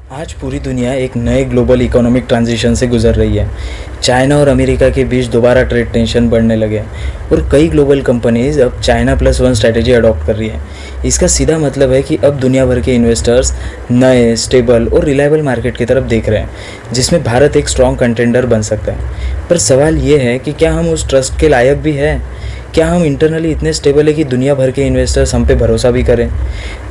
आज पूरी दुनिया एक नए ग्लोबल इकोनॉमिक ट्रांजिशन से गुजर रही है। चाइना और अमेरिका के बीच दोबारा ट्रेड टेंशन बढ़ने लगे हैं और कई ग्लोबल कंपनीज अब China plus one strategy adopt कर रही है। इसका सीधा मतलब है कि अब दुनिया भर के इन्वेस्टर्स नए, स्टेबल और रिलायबल मार्केट की तरफ देख रहे हैं, जिसमें भारत एक स्ट्रॉन्ग कंटेंडर बन सकता है। पर सवाल ये है कि क्या हम उस ट्रस्ट के लायक भी हैं? क्या हम इंटरनली इतने स्टेबल है कि दुनिया भर के इन्वेस्टर्स हम पे भरोसा भी करें?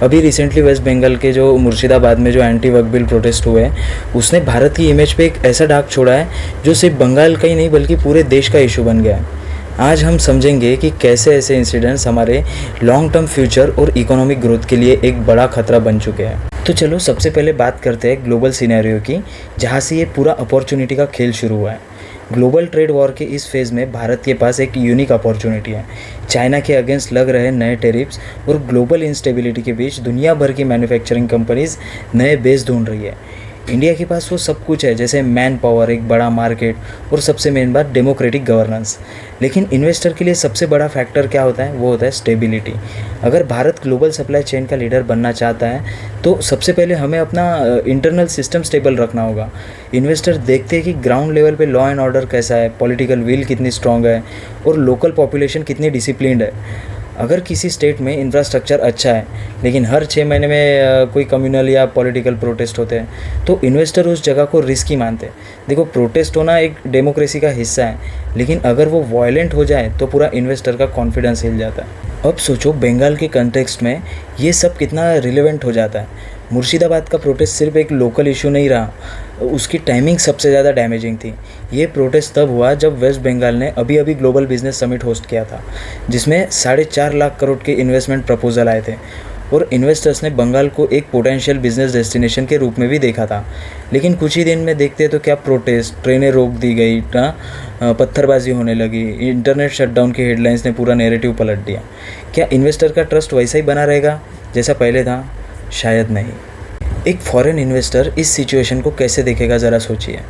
अभी रिसेंटली वेस्ट बंगाल के जो मुर्शिदाबाद में जो एंटी वर्क बिल प्रोटेस्ट हुए हैं, उसने भारत की इमेज पे एक ऐसा दाग छोड़ा है जो सिर्फ बंगाल का ही नहीं बल्कि पूरे देश का इशू बन गया है। आज हम समझेंगे कि कैसे ऐसे इंसिडेंट्स हमारे लॉन्ग टर्म फ्यूचर और इकोनॉमिक ग्रोथ के लिए एक बड़ा खतरा बन चुके हैं। तो चलो सबसे पहले बात करते हैं ग्लोबल सिनेरियो की, जहाँ से ये पूरा अपॉर्चुनिटी का खेल शुरू हुआ है। ग्लोबल ट्रेड वॉर के इस फेज़ में भारत के पास एक यूनिक अपॉर्चुनिटी है। चाइना के अगेंस्ट लग रहे नए टेरिफ्स और ग्लोबल इंस्टेबिलिटी के बीच दुनिया भर की मैन्युफैक्चरिंग कंपनीज नए बेस ढूंढ रही है। इंडिया के पास वो सब कुछ है, जैसे मैन पावर, एक बड़ा मार्केट और सबसे मेन बात डेमोक्रेटिक गवर्नेंस। लेकिन इन्वेस्टर के लिए सबसे बड़ा फैक्टर क्या होता है? वो होता है स्टेबिलिटी। अगर भारत ग्लोबल सप्लाई चेन का लीडर बनना चाहता है तो सबसे पहले हमें अपना इंटरनल सिस्टम स्टेबल रखना होगा। इन्वेस्टर देखते हैं कि ग्राउंड लेवल पे लॉ एंड ऑर्डर कैसा है, पॉलिटिकल विल कितनी स्ट्रांग है और लोकल पॉपुलेशन कितनी डिसिप्लिन्ड है। अगर किसी स्टेट में इंफ्रास्ट्रक्चर अच्छा है लेकिन हर 6 महीने में कोई कम्युनल या पॉलिटिकल प्रोटेस्ट होते हैं तो इन्वेस्टर उस जगह को रिस्की मानते हैं। देखो, प्रोटेस्ट होना एक डेमोक्रेसी का हिस्सा है, लेकिन अगर वो वायलेंट हो जाए तो पूरा इन्वेस्टर का कॉन्फिडेंस हिल जाता है। अब सोचो बंगाल के कंटेक्स्ट में ये सब कितना रिलेवेंट हो जाता है। मुर्शिदाबाद का प्रोटेस्ट सिर्फ एक लोकल इशू नहीं रहा, उसकी टाइमिंग सबसे ज़्यादा डैमेजिंग थी। ये प्रोटेस्ट तब हुआ जब वेस्ट बंगाल ने अभी अभी ग्लोबल बिजनेस समिट होस्ट किया था, जिसमें 4.5 लाख करोड़ के इन्वेस्टमेंट प्रपोजल आए थे और इन्वेस्टर्स ने बंगाल को एक पोटेंशियल बिजनेस डेस्टिनेशन के रूप में भी देखा था। लेकिन कुछ ही दिन में देखते तो क्या प्रोटेस्ट, ट्रेनें रोक दी गई, पत्थरबाजी होने लगी, इंटरनेट शटडाउन की हेडलाइंस ने पूरा नैरेटिव पलट दिया। क्या इन्वेस्टर का ट्रस्ट वैसा ही बना रहेगा जैसा पहले था? शायद नहीं। एक फॉरेन इन्वेस्टर इस सिचुएशन को कैसे देखेगा ज़रा सोचिए।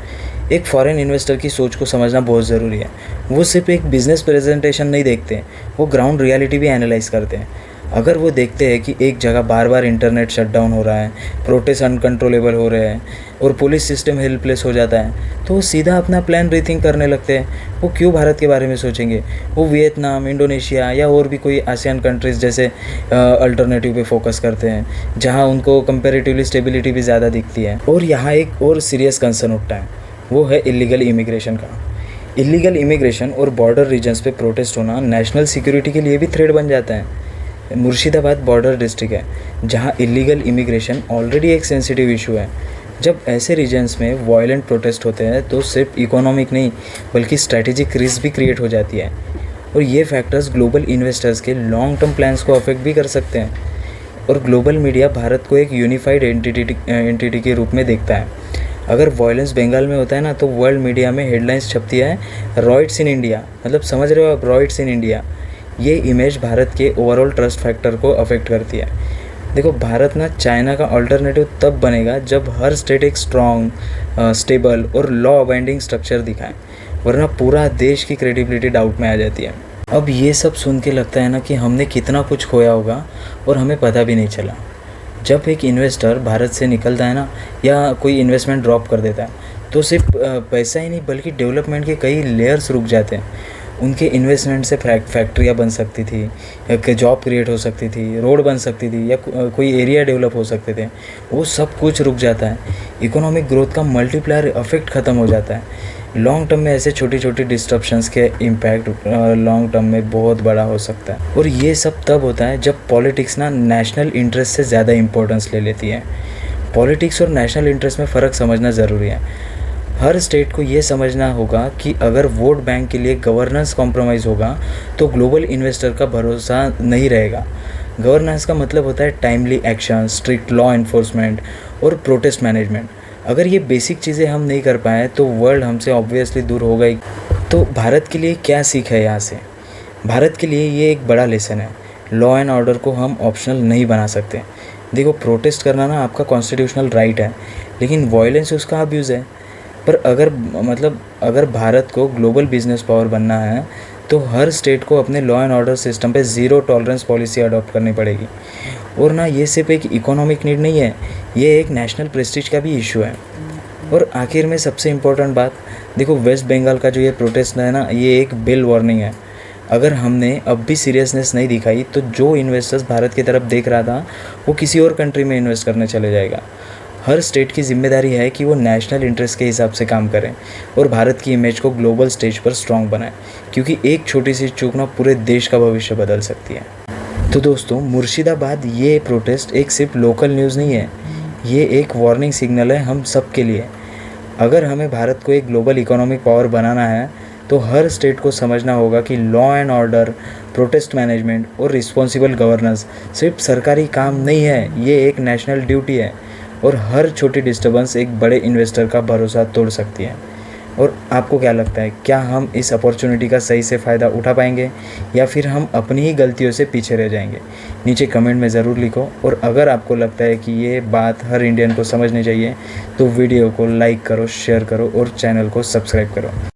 एक फॉरेन इन्वेस्टर की सोच को समझना बहुत ज़रूरी है। वो सिर्फ एक बिज़नेस प्रेजेंटेशन नहीं देखते, वो ग्राउंड रियलिटी भी एनालाइज करते हैं। अगर वो देखते हैं कि एक जगह बार बार इंटरनेट शटडाउन हो रहा है, प्रोटेस्ट अनकंट्रोलेबल हो रहे हैं और पुलिस सिस्टम हेल्पलेस हो जाता है, तो वो सीधा अपना प्लान रीथिंक करने लगते हैं। वो क्यों भारत के बारे में सोचेंगे? वो वियतनाम, इंडोनेशिया या और भी कोई आसियान कंट्रीज़ जैसे अल्टरनेटिव पे फोकस करते हैं, जहाँ उनको कंपेरेटिवली स्टेबिलिटी भी ज़्यादा दिखती है। और यहाँ एक और सीरियस कंसर्न उठता है, वो है इलीगल इमिग्रेशन का। इलीगल इमिग्रेशन और बॉर्डर रीजन्स पे प्रोटेस्ट होना नेशनल सिक्योरिटी के लिए भी थ्रेट बन जाता है। मुर्शिदाबाद बॉर्डर डिस्ट्रिक्ट है जहां इलीगल इमिग्रेशन ऑलरेडी एक सेंसिटिव इशू है। जब ऐसे रीजन्स में वायलेंट प्रोटेस्ट होते हैं तो सिर्फ इकोनॉमिक नहीं बल्कि स्ट्रैटेजिक रिस्क भी क्रिएट हो जाती है और ये फैक्टर्स ग्लोबल इन्वेस्टर्स के लॉन्ग टर्म प्लान्स को अफेक्ट भी कर सकते हैं। और ग्लोबल मीडिया भारत को एक यूनिफाइड एंटिटी के रूप में देखता है। अगर वायलेंस बंगाल में होता है ना तो वर्ल्ड मीडिया में हेडलाइंस छपती है, रॉयट्स इन इंडिया। मतलब समझ रहे हो आप, रॉयट्स इन इंडिया। ये इमेज भारत के ओवरऑल ट्रस्ट फैक्टर को अफेक्ट करती है। देखो, भारत ना चाइना का अल्टरनेटिव तब बनेगा जब हर स्टेट एक स्ट्रॉन्ग, स्टेबल और लॉ अबाइडिंग स्ट्रक्चर दिखाए, वरना पूरा देश की क्रेडिबिलिटी डाउट में आ जाती है। अब ये सब सुन के लगता है ना कि हमने कितना कुछ खोया होगा और हमें पता भी नहीं चला। जब एक इन्वेस्टर भारत से निकलता है ना या कोई इन्वेस्टमेंट ड्रॉप कर देता है तो सिर्फ पैसा ही नहीं बल्कि डेवलपमेंट के कई लेयर्स रुक जाते हैं। उनके इन्वेस्टमेंट से फैक्ट्रियाँ बन सकती थी, या जॉब क्रिएट हो सकती थी, रोड बन सकती थी या कोई एरिया डेवलप हो सकते थे, वो सब कुछ रुक जाता है। इकोनॉमिक ग्रोथ का मल्टीप्लायर इफेक्ट ख़त्म हो जाता है। लॉन्ग टर्म में ऐसे छोटी छोटी डिस्ट्रप्शंस के इम्पैक्ट लॉन्ग टर्म में बहुत बड़ा हो सकता है। और ये सब तब होता है जब पॉलिटिक्स ना नेशनल इंटरेस्ट से ज़्यादा इंपॉर्टेंस ले लेती है। पॉलिटिक्स और नेशनल इंटरेस्ट में फ़र्क समझना ज़रूरी है। हर स्टेट को ये समझना होगा कि अगर वोट बैंक के लिए गवर्नेंस कॉम्प्रोमाइज़ होगा तो ग्लोबल इन्वेस्टर का भरोसा नहीं रहेगा। गवर्नेंस का मतलब होता है timely action, strict law enforcement और प्रोटेस्ट मैनेजमेंट। अगर ये बेसिक चीज़ें हम नहीं कर पाए तो वर्ल्ड हमसे ऑब्वियसली दूर होगा ही। तो भारत के लिए क्या सीख है यहाँ से? भारत के लिए ये एक बड़ा लेसन है। लॉ एंड ऑर्डर को हम ऑप्शनल नहीं बना सकते। देखो, प्रोटेस्ट करना ना आपका कॉन्स्टिट्यूशनल राइट है, लेकिन वायलेंस उसका अब्यूज़ है। पर अगर भारत को ग्लोबल बिजनेस पावर बनना है तो हर स्टेट को अपने लॉ एंड ऑर्डर सिस्टम पे ज़ीरो टॉलरेंस पॉलिसी अडॉप्ट करनी पड़ेगी। और ना ये सिर्फ एक इकोनॉमिक नीड नहीं है, ये एक नेशनल प्रेस्टीज का भी इशू है। और आखिर में सबसे इम्पोर्टेंट बात, देखो वेस्ट बंगाल का जो ये प्रोटेस्ट है ना, ये एक बेल वार्निंग है। अगर हमने अब भी सीरियसनेस नहीं दिखाई तो जो इन्वेस्टर्स भारत की तरफ देख रहा था वो किसी और कंट्री में इन्वेस्ट करने चले जाएगा। हर स्टेट की जिम्मेदारी है कि वो नेशनल इंटरेस्ट के हिसाब से काम करें और भारत की इमेज को ग्लोबल स्टेज पर स्ट्रॉन्ग बनाएं, क्योंकि एक छोटी सी चूक ना पूरे देश का भविष्य बदल सकती है। तो दोस्तों, मुर्शिदाबाद ये प्रोटेस्ट एक सिर्फ लोकल न्यूज़ नहीं है, ये एक वार्निंग सिग्नल है हम सब के लिए। अगर हमें भारत को एक ग्लोबल इकोनॉमिक पावर बनाना है तो हर स्टेट को समझना होगा कि law and order, protest management और रिस्पॉन्सिबल गवर्नेंस सिर्फ सरकारी काम नहीं है, ये एक नेशनल ड्यूटी है। और हर छोटी डिस्टर्बेंस एक बड़े इन्वेस्टर का भरोसा तोड़ सकती है। और आपको क्या लगता है, क्या हम इस अपॉर्चुनिटी का सही से फ़ायदा उठा पाएंगे या फिर हम अपनी ही गलतियों से पीछे रह जाएंगे? नीचे कमेंट में ज़रूर लिखो। और अगर आपको लगता है कि ये बात हर इंडियन को समझनी चाहिए तो वीडियो को लाइक करो, शेयर करो और चैनल को सब्सक्राइब करो।